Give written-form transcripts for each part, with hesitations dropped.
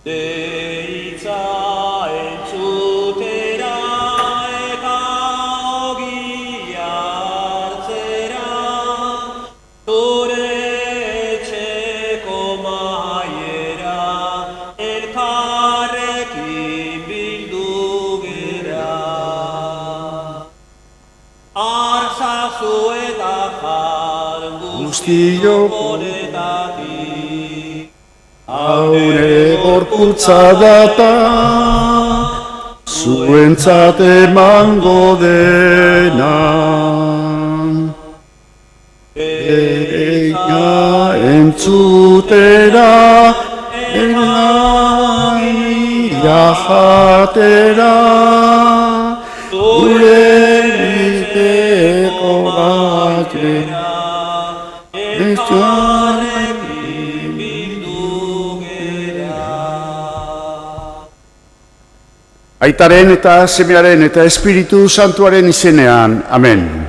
deitza entzutera eta ogia hartzera, zure etxeko maiera elkarrekin bildu gera. Arzazu eta jar guztiok honetatik, haure gorputza data, zuentzat emango dena. Ereia entzutera, enaia jatera, zure bizteko batera, elkarrekin bildu gera. Aitaren eta Semearen eta Espiritu Santuaren izenean, amen.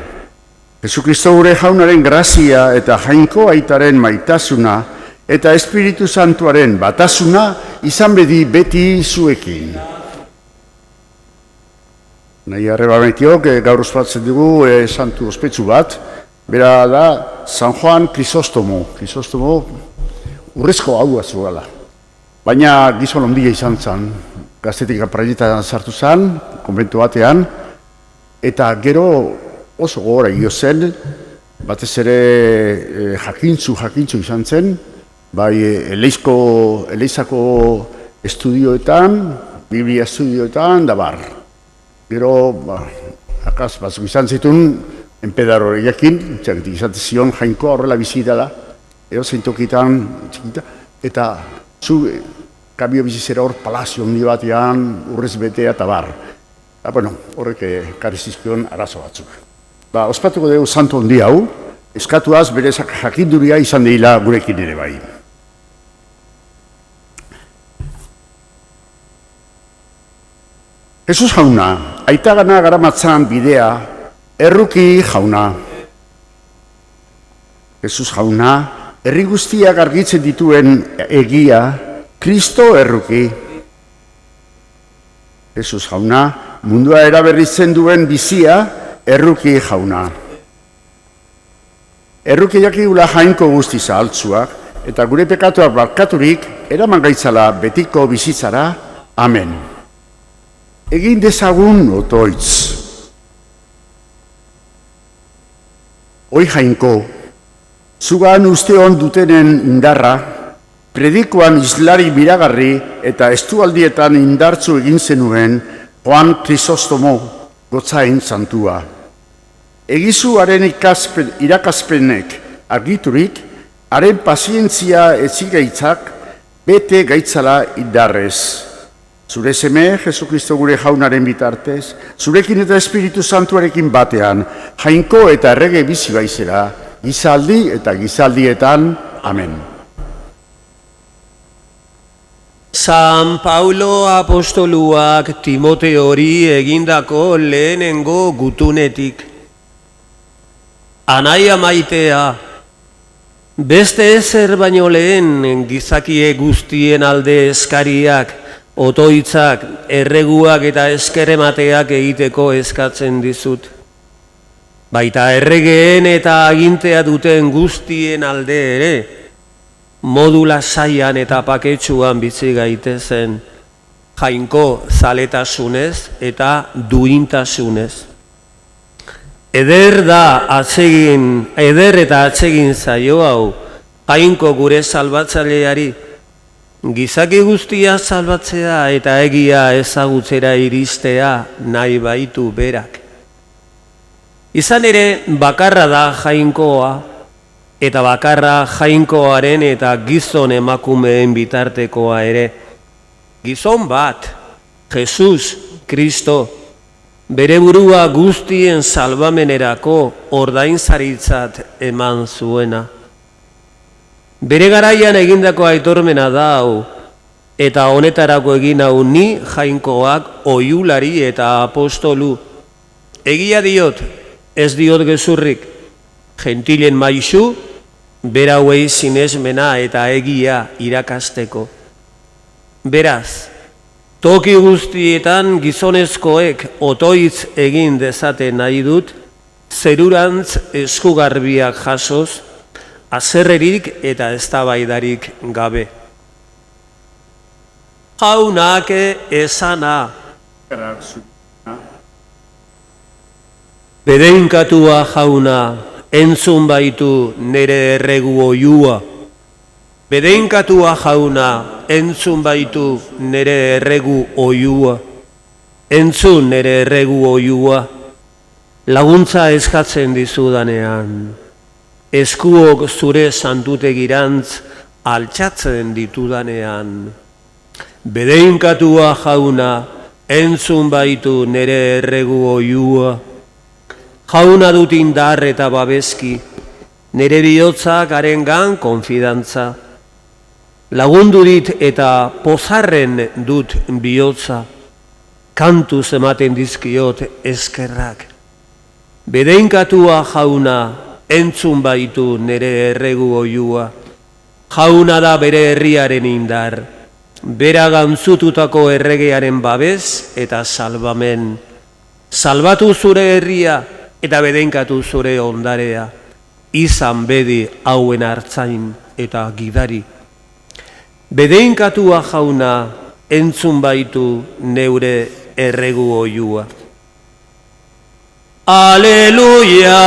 Jesukristo gure jaunaren grazia eta jainko aitaren maitasuna eta Espiritu Santuaren batasuna izan beti zuekin. Nahi arrebametiok gaur ospatzen dugu santu ospetsu bat, bera da San Juan Krisostomo. Krisostomo urrezko hau azuela. Baina gizon ondia izan zen, gaztetik aprailetan sartu zen, konbentu batean, eta gero oso gogora gio zen, batez ere jakintzu izan zen, bai Eleizako estudioetan, Biblia estudioetan, da bar. Gero, akaz batzuk izan zituen, enpedar horrekin, txaketik izan zion jainkoa horrela bizi dela, zeintokitan txikita, eta zu kabio bizizera hor palazio handi batean, urrez betea eta bar. Bueno, horrek karizizkion arazo batzuk. Ospatuko dugu santo handi hau, eskatuaz bere jakinduria izan dira gurekin ere bai. Jesus jauna, aitagana garamatzan bidea, erruki jauna. Jesus jauna, herri guztiak argitzen dituen egia, Kristo erruki. Jesus jauna, mundua eraberritzen duen bizia, erruki jauna. Erruki jakigula jainko guzti zahaltzuak, eta gure pekatuak barkaturik, eraman gaitzala betiko bizitzara, amen. Egin dezagun otoitz. Oi jainko, zugan usteon dutenen indarra, predikoan islari miragarri eta estualdietan indartzu egin zenuen Juan Krisostomo gotzain santua. Egizuaren irakaspenek argiturik, haren pazientzia ezigaitzak bete gaitzala indarrez. Zure seme, Jesukristo gure jaunaren bitartez, zurekin eta Espiritu Santuarekin batean, jainko eta errege bizi baizera, gizaldi eta gizaldietan, amen. San Paulo apostoluak Timoteori egindako lehenengo gutunetik. Anaia maitea, beste ezer baino lehen gizakie guztien alde eskariak, otoitzak, erreguak eta eskeremateak egiteko eskatzen dizut. Baita erregeen eta agintea duten guztien alde ere, modu lasaian eta paketsuan bizi gaitezen, jainko zaletasunez eta duintasunez. Eder eta atsegin zaio hau, jainko gure salbatzaileari, gizaki guztia salbatzea eta egia ezagutzera iristea nahi baitu berak. Izan ere, bakarra da jainkoa, eta bakarra jainkoaren eta gizon emakumeen bitartekoa ere. Gizon bat, Jesus, Kristo, bere burua guztien salbamenerako ordainsaritzat eman zuena. Bere garaian egindako aitormena da hau, eta honetarako egin hau ni jainkoak oiulari eta apostolu. Egia diot, ez diot gezurrik, gentilen maisu, berauei sinesmena eta egia irakasteko. Beraz, toki guztietan gizonezkoek otoitz egin dezaten nahi dut, zerurantz eskugarbiak jasoz, haserrerik eta eztabaidarik gabe. Jaunak esana, bedeinkatua jauna, entzun baitu nere erregu oiua. Bedeinkatua jauna, entzun baitu nere erregu oiua. Entzun nere erregu oiua. Laguntza eskatzen dizudanean. Eskuok zure santutegirantz altxatzen ditudanean. Bedeinkatua jauna, entzun baitu nere erregu oiua. Jauna dut indar eta babeski, nere bihotzak harengan konfidantza. Lagundu dit eta pozarren dut bihotza, kantuz ematen dizkiot eskerrak. Bedeinkatua jauna, entzun baitu nere erregu oiua. Jauna da bere herriaren indar, bera gantzututako erregearen babes eta salbamen. Salbatu zure herria eta bedeinkatu zure ondarea, izan bedi hauen hartzain eta gidari. Bedeinkatua jauna, entzun baitu neure erregu oiua. Aleluia,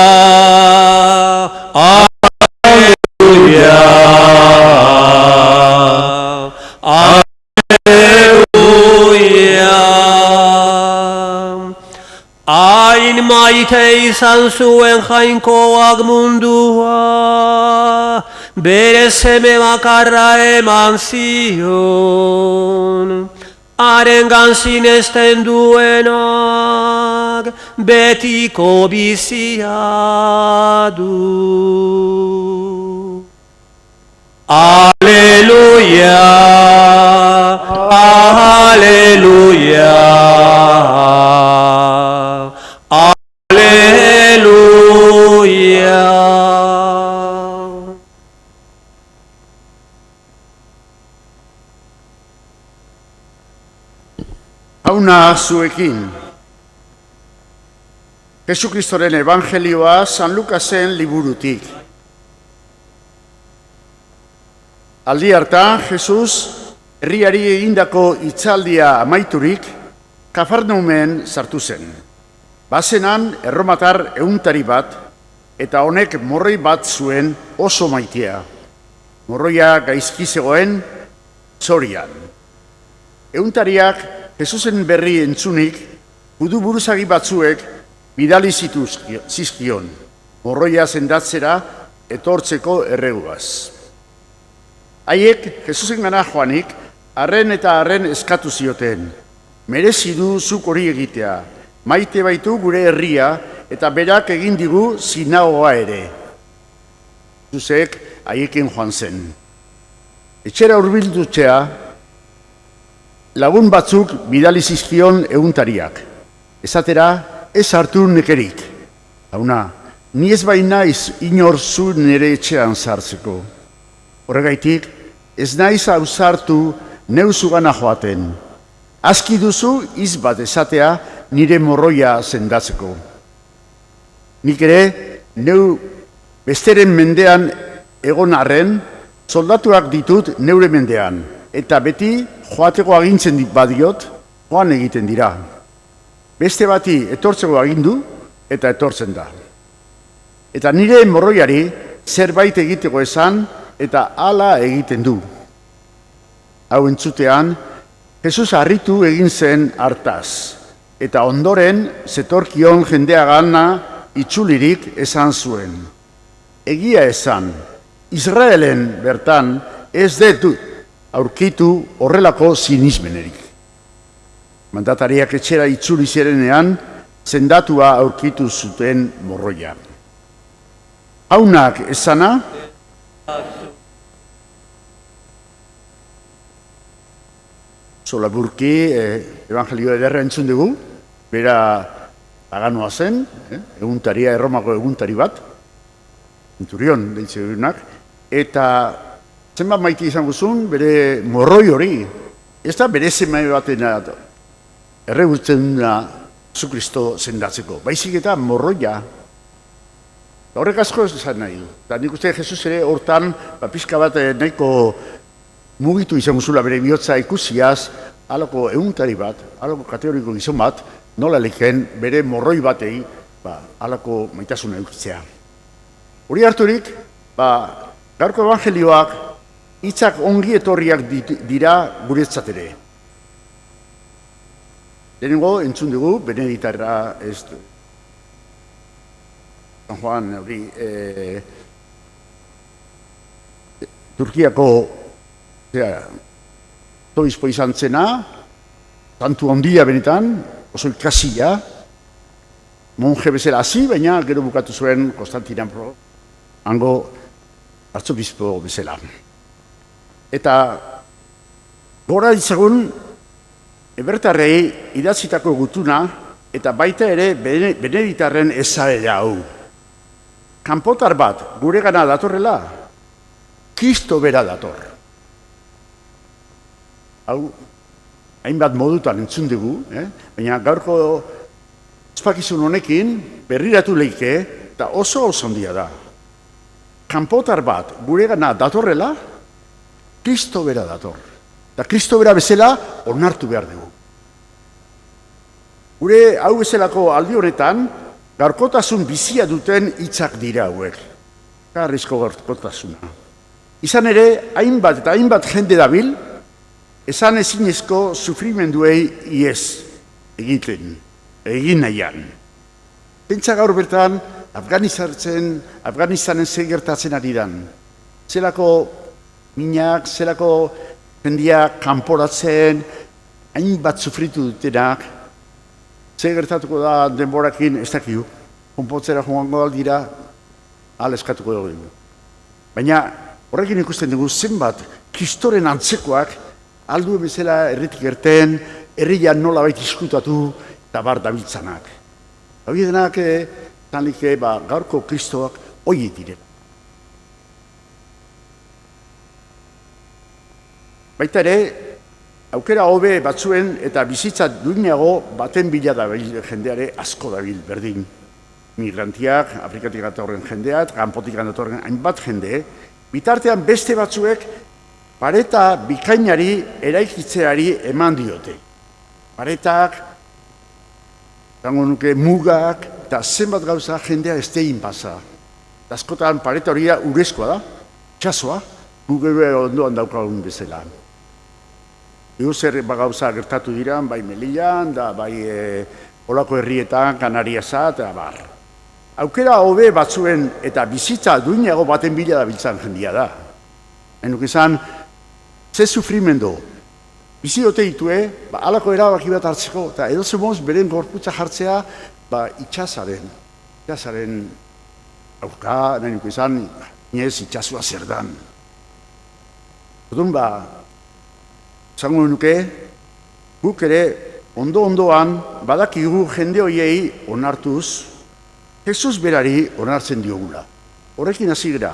aleluia, aleluia. Hain maite izan zuen jainkoak mundua, bere seme bakarra eman zion. Harengan sinesten duenak betiko bizia du. Aleluia, aleluia, aleluia. Jauna zuekin. Jesukristoren evangelioa San Lukasen liburutik. Aldi hartan, Jesus, herriari egindako hitzaldia amaiturik, Kafarnaumen sartu zen. Bazenan erromatar ehuntari bat, eta honek morroi bat zuen oso maitea. Morroia gaizki zegoen zorian. Ehuntariak Jesusen berri entzunik, judu buruzagi batzuek bidali zizkion, morroia sendatzera etortzeko erreguaz. Haiek Jesusen gana joanik, arren eta arren eskatu zioten, merezi du zuk hori egitea, maite baitu gure herria eta berak egin digu sinagoga ere. Jesusek haiekin joan zen. Etxera hurbildutzea, lagun batzuk bidali zizkion eguntariak. Esatera, ez hartu nekerik. Hauna, ni ez bainaiz inor zu nire etxean sartzeko. Horregaitik, ez naiz ausartu neu zugana joaten. Aski duzu iz bat esatea nire morroia sendatzeko. Nik ere, neu besteren mendean egon arren, soldatuak ditut neure mendean. Eta beti joateko agintzen badiot, joan egiten dira. Beste bati etortzeko agindu eta etortzen da. Eta nire morroiari zerbait egiteko esan eta hala egiten du. Hau entzutean, Jesus harritu egin zen hartaz. Eta ondoren zetorkion jendea gana itzulirik esan zuen. Egia esan, Israelen bertan ez dut aurkitu horrelako sinismenerik. Mandatariak etxera itzuli zirenean, sendatua aurkitu zuten morroia. Haunak esana, solaburki, evangelio ederra entzun dugu, bera paganoa zen, eguntaria, Erromako eguntari bat, Centurion deitze duenak, eta zenbat maite izan guzun, bere morroi hori, ez da bere seme batena erregutzen duna Jesu Kristo sendatzeko, baizik eta morroia. Horrek asko esan nahi du. Eta nik uste Jesus ere hortan, pixka bat nahiko mugitu izan zula bere bihotza ikusiaz, halako eguntari bat, halako kategoriko gizon bat, nola leken bere morroi batei, halako maitasuna eukitzea. Hori harturik, gaurko evangelioak hitzak ongi etorriak dira guretzat ere. Lehenengo, entzun dugu, Beneditarra ez du. San Juan, hori, Turkiako obispo izan zena, tantu handia benetan, oso ikasia, monje bezala hasi, baina gero bukatu zuen Konstantinopla, hango artzobispo bezala. Eta gora ditzagun, Ebertarrei idatzitako gutuna eta baita ere Beneditarren ezaera hau. Kanpotar bat guregana datorrela, Kristo bera dator. Hau, hainbat modutan entzun dugu, baina gaurko ospakizun honekin berriratu leike eta oso handia da. Kanpotar bat guregana datorrela, Kristo bera dator. Eta Kristo bera bezala onartu behar dugu. Gure hau bezalako aldi honetan, gaurkotasun bizia duten hitzak dira hauek. Garrizko gaurkotasuna. Izan ere, hainbat eta hainbat jende dabil, esan ezinezko sufrimenduei iez egin nahian. Pentsa gaur bertan, Afganistanen zer gertatzen ari dan. Zelako minak, zelako jendeak kanporatzen, hainbat sufritu dutenak, zer gertatuko da denborakin, ez dakiu, konpontzera joango aldira, eskatuko dugu. Baina horrekin ikusten dugu zenbat Kristoren antzekoak aldu bezala herritik erten, herrian nola baita diskutatu eta bar dabiltzanak. Hau denak, zanlike, gaurko Kristoak hoi direla. Baita ere, aukera hobe batzuen eta bizitza duinago baten bila dabil jendeare asko dabil berdin. Migrantiak, Afrikatik datorren jendeak, kanpotik datorren hainbat jende, bitartean beste batzuek pareta bikainari eraikitzeari eman diote. Paretak, zango nuke mugak, eta zenbat gauza jendea ez tegin pasa. Askotan pareta hori urezkoa da, txasoa, gugebe ondoan daukagun bezala. Zer gauza gertatu dira, bai Melillan, da bai olako herrietan, Kanariasa, eta bar. Aukera hobe batzuen eta bizitza duinago baten bila da biltzan jendia da. Henuk izan, ze sufrimendo, bizi dote ditue, halako erabaki bat hartzeko, eta edo zemoz beren gorputza jartzea, itxasaren aurka, henuk izan, inez itxasua zer dan. Odun zango nuke, guk ere ondo-ondoan badakigu jende hoiei onartuz, Jesus berari onartzen diogula. Horrekin hasi gara,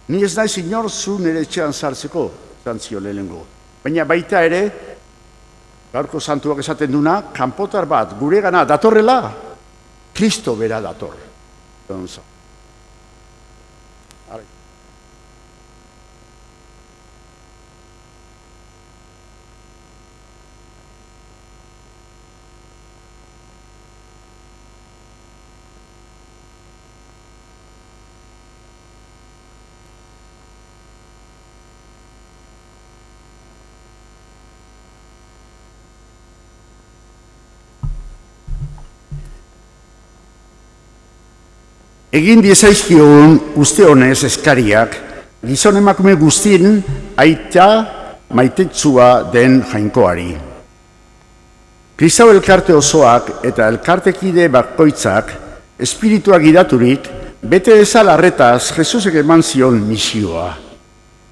Ni ez naiz inor zu nire etxean sartzeko, zantzio lehenengo. Baina baita ere, gaurko santuak esaten duna, kanpotar bat guregana datorrela, Kristo bera dator. Egin diezaizkion uste honez eskariak, gizon emakume guztien aita maitetsua den jainkoari. Kristau elkarte osoak eta elkartekide bakoitzak espiritua gidaturik bete dezala arretaz Jesusek eman zion misioa.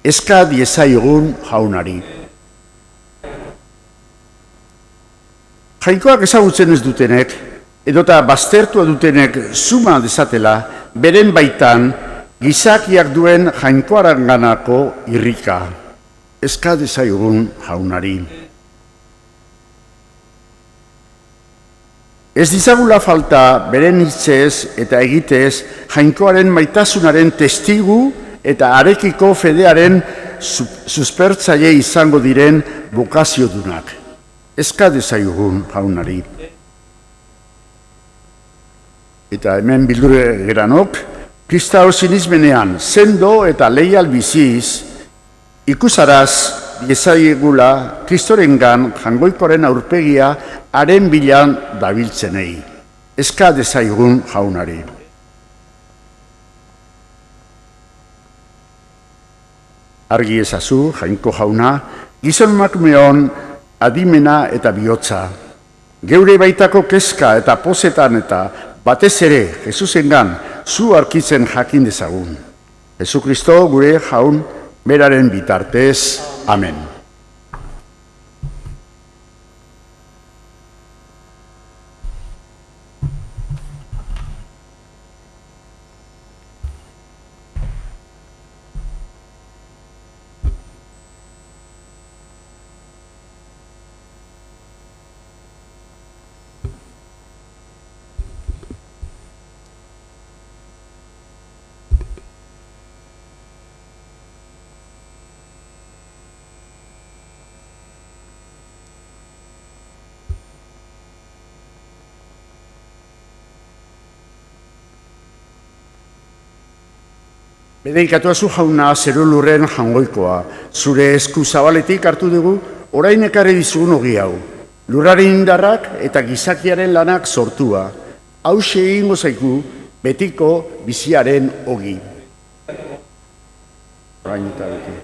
Eska diezaiogun jaunari. Jainkoak ezagutzen ez dutenek, edota baztertua dutenek suma dezatela, beren baitan gizakiak duen jainkoaranganako irrika. Eska dezaiogun jaunari. Ez dizagula falta beren hitzez eta egitez Jainkoaren maitasunaren testigu eta harekiko fedearen suspertzaile izango diren bokaziodunak. Eska dezaiogun jaunari. Eta hemen bildure geranok, kristau sinismenean sendo eta leial biziz, ikusaraz diezaiegula Kristorengan Jangoikoaren aurpegia haren bilan dabiltzenei. Eska dezaiogun jaunari. Argi ezazu, Jainko jauna, gizon emakumeon adimena eta bihotza. Geure baitako kezka eta pozetan eta batez ere Jesusengan zu aurkitzen jakin dezagun. Jesukristo gure jaun beraren bitartez. Amen. Bedeikatuazu jauna zerulurren Jangoikoa, zure esku zabaletik hartu dugu, orain ekarri dizugun ogi hau. Lurraren indarrak eta gizakiaren lanak sortua. Hauxe egingo zaiku betiko biziaren ogi. Orain eta beti.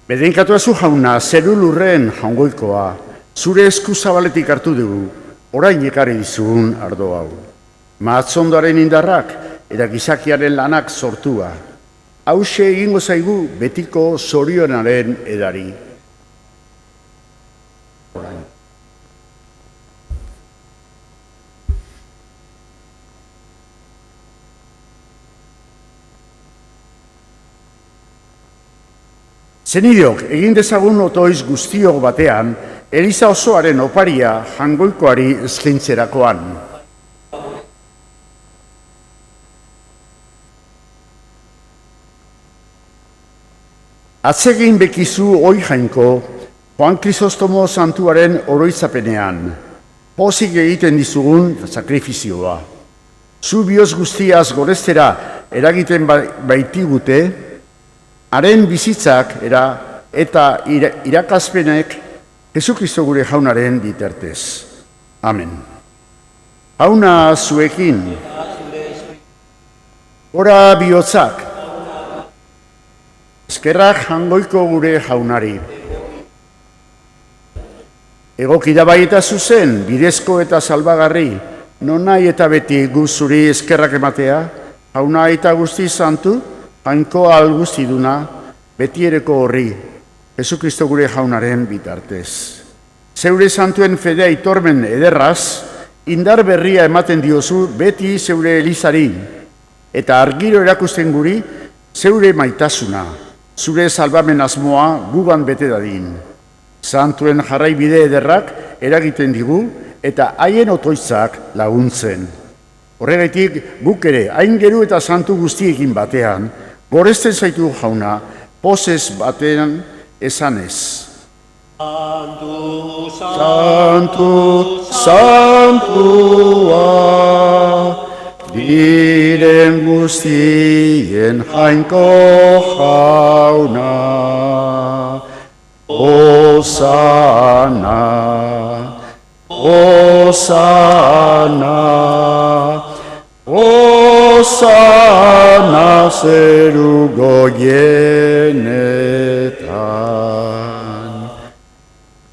Bedeikatuazu jauna, zerulurren Jangoikoa, zure esku zabaletik hartu dugu, orain ekarri dizugun ardo hau. Mahatzondoaren indarrak eta gizakiaren lanak sortua. Hauxe egingo zaigu betiko zorionaren edari. Orain. Zenideok, egin dezagun otoiz guztiok batean, Eliza osoaren oparia Jangoikoari eskaintzerakoan. Atsegin bekizu oi Jainko, Juan Krisostomo santuaren oroitzapenean, pozik egiten dizugun sakrifizioa. Zu bioz guztiaz gorestera eragiten baitigute, haren bizitzak eta irakaspenek Jesukristo gure jaunaren bitartez. Amen. Jauna zuekin. Ora bihotzak. Eskerrak Jangoiko gure jaunari. Egokida bai eta zuzen, bidezko eta salbagarri, nonai eta beti guzuri eskerrak ematea, jauna eta guzti santu, Jainko alguziduna, beti ereko horri, Jesukristo gure jaunaren bitartez. Zeure santuen fedea itormen ederraz, indar berria ematen diozu beti zeure elizari, eta argiro erakusten guri zeure maitasuna, zure salbamen asmoa gugan bete dadin. Santuen jarraibide ederrak eragiten digu eta haien otoitzak laguntzen. Horregatik guk ere hain geru eta santu guztiekin batean, goresten zaitu jauna, pozez batean esanez. Santu, Santu, santua, diren guztien Jainko jauna. Osana, Osana, Osana zeru goienetan.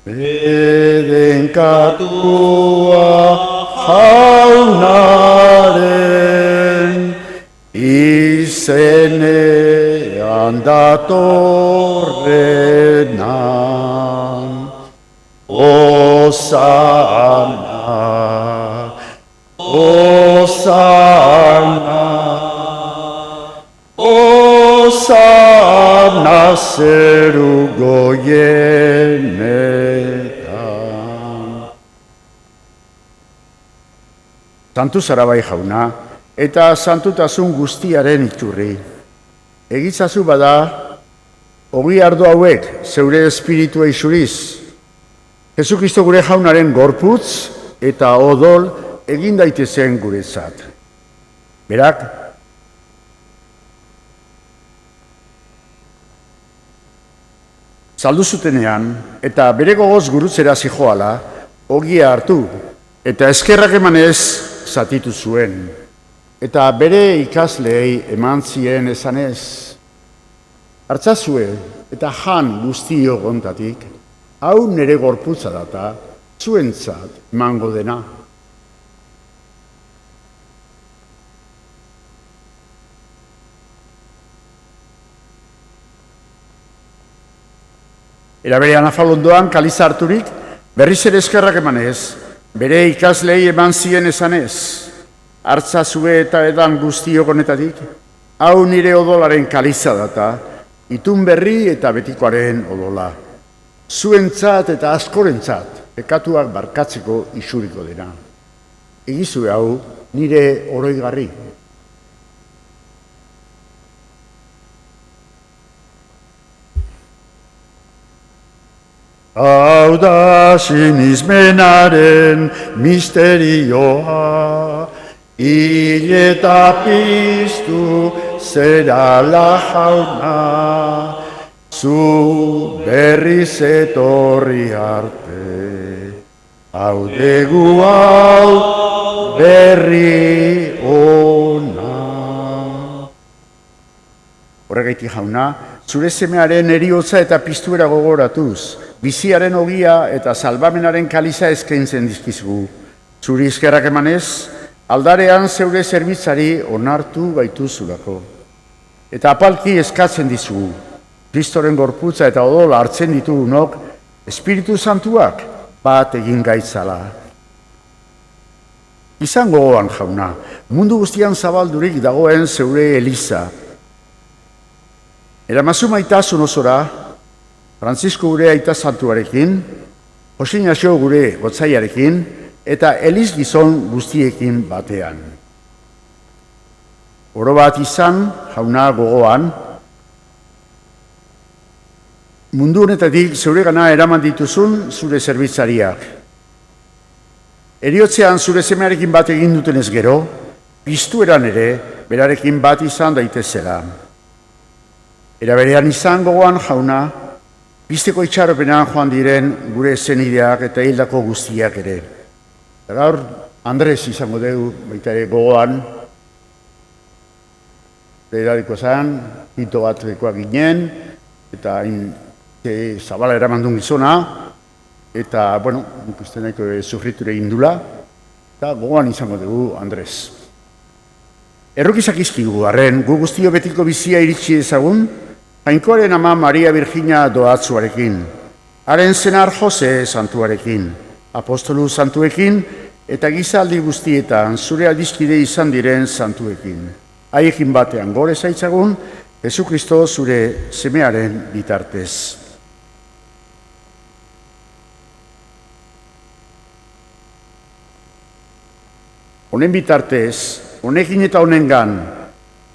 Bedenkatua jaunaren izenean. datorrenan. Osana, Osana, Osana zeru goienetan. Santu zara bai jauna, eta santutasun guztiaren iturri. Egitzazu bada, ogi ardo hauek zeure espiritua isuriz, Jesukristo gure jaunaren gorputz eta odol egin daitezen guretzat. Berak, saldu zutenean eta bere gogoz gurutzera zijoala, ogia hartu eta eskerrak emanez zatitu zuen. Eta bere ikasleei eman zien esanez, hartzazue eta jan guztiok ontatik, hau nire gorputza data, zuentzat emango dena. Era berean afalondoan kaliza harturik, berriz ere eskerrak emanez, bere ikaslei eman zien esanez, hartzazue eta edan guztiok honetatik, hau nire odolaren kaliza data, itun berri eta betikoaren odola. Zuentzat eta askorentzat, pekatuak barkatzeko isuriko dena. Egizue hau, nire oroigarri. Hau da sinismenaren misterioa, hil eta piztu zerala jauna, zu berriz etorri arte, hau degu hau berri ona. Horregaitik jauna, zure semearen eriotza eta piztuera gogoratuz, biziaren ogia eta salbamenaren kaliza eskaintzen dizkizugu. Zuri eskerrak emanez, aldarean zeure zerbitzari onartu gaituzulako. Eta apalki eskatzen dizugu, Kristoren gorputza eta odola hartzen ditugunok, Espiritu Santuak bat egin gaitzala. Izan gogoan jauna, mundu guztian zabaldurik dagoen zeure eliza. Eramazu maitasun osora, Francisco gure aita santuarekin, Jose Ignacio gure gotzaiarekin, eta eliz gizon guztiekin batean. Oro bat izan, jauna gogoan, mundu honetatik zeuregana eraman dituzun zure zerbitzariak. Eriotzean zure semearekin bat egin dutenez gero, piztueran ere berarekin bat izan daitezela. Era berean izan gogoan jauna, pizteko itxaropenan joan diren gure zenideak eta hildako guztiak ere. Eta gaur, Andres izango dugu baita ere gogoan, Federadiko zan, hito bat bekoak ginen, eta zabala eramandun gizona, eta, bueno, ikusten nahiko sufriture indula, eta gogoan izango dugu, Andres. Errokizak izkigu, arren, gu guztio betiko bizia iritsi ezagun, Jainkoaren ama Maria Virginia doatzuarekin, haren senar Jose santuarekin, apostolu santuekin, eta gizaldi guztietan zure aldizkide izan diren santuekin. Haiekin batean gore zaitzagun, Jesukristo zure semearen bitartez. Honen bitartez, honekin eta honengan,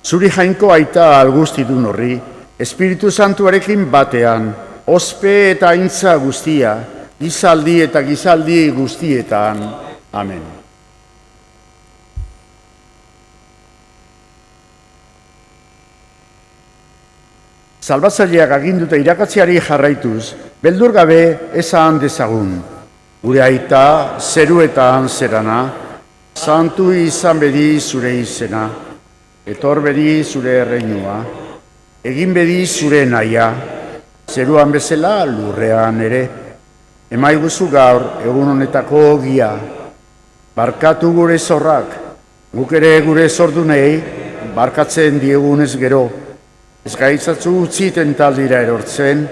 zuri jainko aita alguztidun horri, Espiritu Santuarekin batean, ospe eta aintza guztia, gizaldi eta gizaldi guztietan. Amen. Salbatzaileak aginduta irakatziari jarraituz, beldur gabe esan dezagun. Gure aita, zeruetan zerana, santu izan bedi zure izena, etor bedi zure erreinua, egin bedi zure naia, zeruan bezala lurrean ere. Emaiguzu gaur egun honetako ogia, barkatu gure zorrak, guk ere gure zordunei barkatzen diegunez gero, Ez gaitzatzu utzi tentaldira erortzen,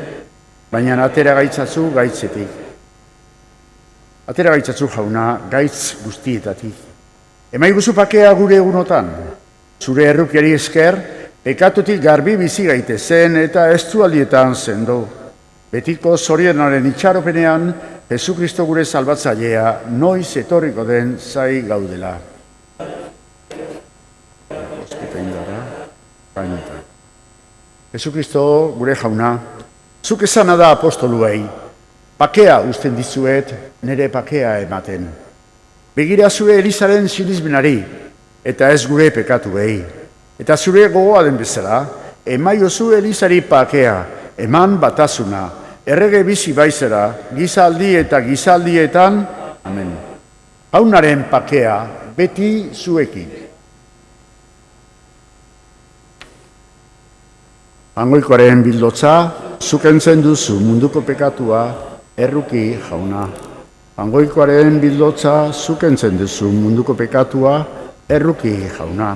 baina atera gaitzatzu gaitzetik. Atera gaitzatzu jauna, gaitz guztietatik. Emaiguzu pakea gure egunotan, zure errukiari esker, pekatutik garbi bizi gaitezen eta estualdietan sendo. Betiko zorionaren itxaropenean, Jesukristo gure salbatzailea noiz etorriko den zai gaudela. Jesukristo gure jauna, zuk esana da apostoluei, pakea uzten dizuet, nire pakea ematen. Begira zure Elizaren sinismenari, eta ez gure pekatuei. Eta zure gogoa den bezala, emaiozu Elizari pakea, eman batasuna, errege bizi baizera, gizaldi eta gizaldietan, amen. Jaunaren pakea, beti zuekin. Hangoikoaren bildotza, zukentzen duzu munduko pekatua, erruki jauna. Hangoikoaren bildotza, zukentzen duzu munduko pekatua, erruki jauna.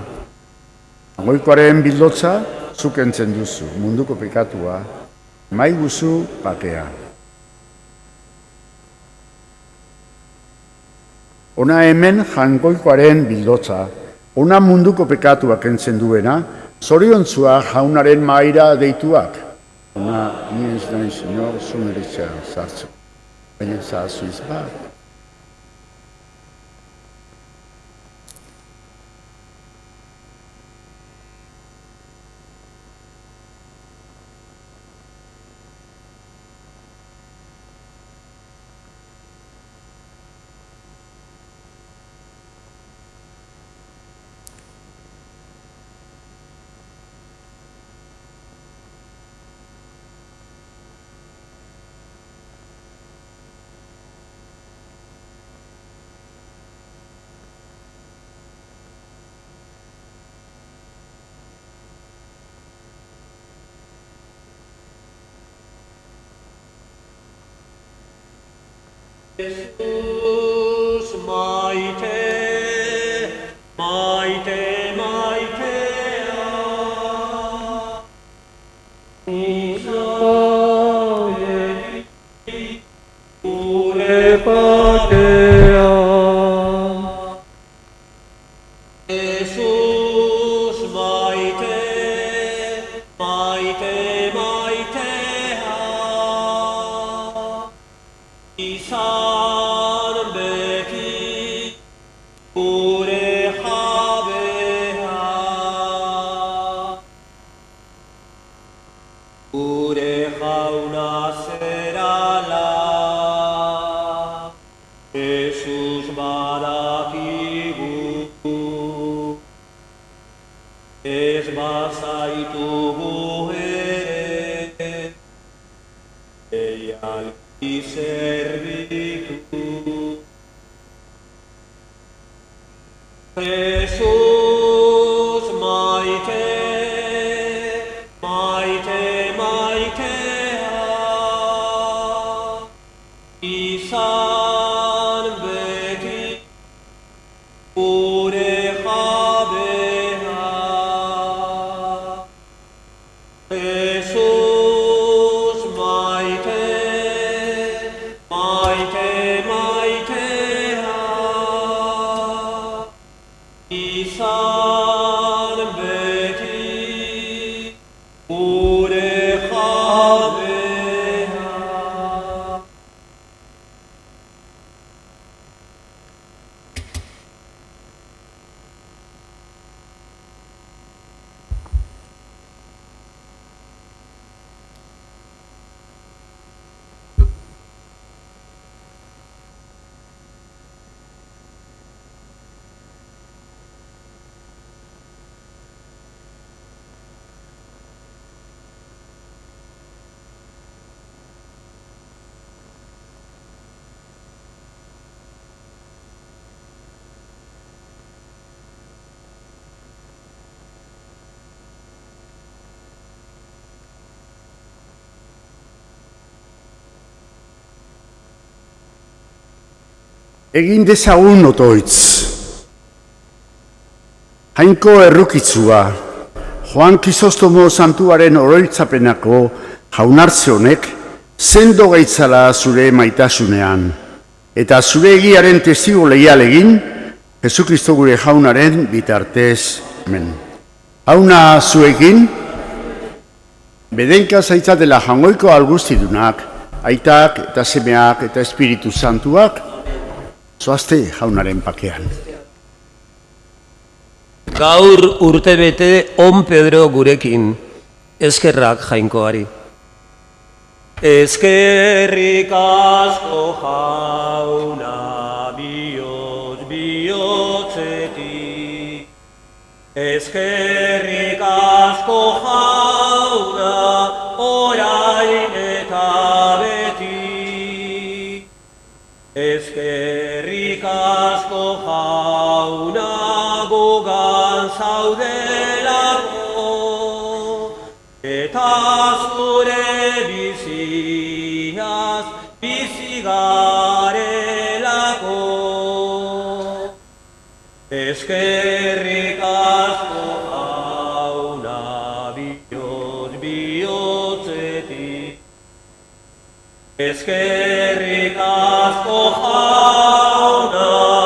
Hangoikoaren bildotza, zukentzen duzu munduko pekatua, maiguzu pakea. Ona hemen jangoikoaren bildotza, ona munduko pekatua kentzen duena, zoriontzua jaunaren maira deituak. Ona ni ez nahi senyor, zumeritza zartzu. Baina zazuiz bat. Jesus maite, maite, maitea, Isabeli, gure pakea. Jesus maite, maite, maitea, izan beti gure jabea, gure jauna zerala, Jesus badakigu, ez bazaitugu ere, eial servitu. Jesus maite, maite, maitea, izan beti gure jabea. Jesus maite, maite, maitea, izan beti gure jabea. Egin dezagun otoitz. Jainko errukitzua, Joan Krisostomo santuaren oroitzapenako jaunartze honek sendo gaitzala zure maitasunean, eta zure egiaren testigo leial egin, Jesukristo gure jaunaren bitartez, amen. Jauna zuekin, bedenka zaitzatela jangoiko alguztidunak, aitak eta semeak eta espiritu santuak, zoazte jaunaren pakean. Gaur urtebete on Pedro gurekin, eskerrak jainkoari. Eskerrik asko jauna bihotzetik. Eskerrik asko jauna orain eta beti. Eskerrik asko jauna gogan zaudelako, eta zure biziaz bizi garelako. Eskerrik asko jauna bihotzetik. Eskerrik asko jauna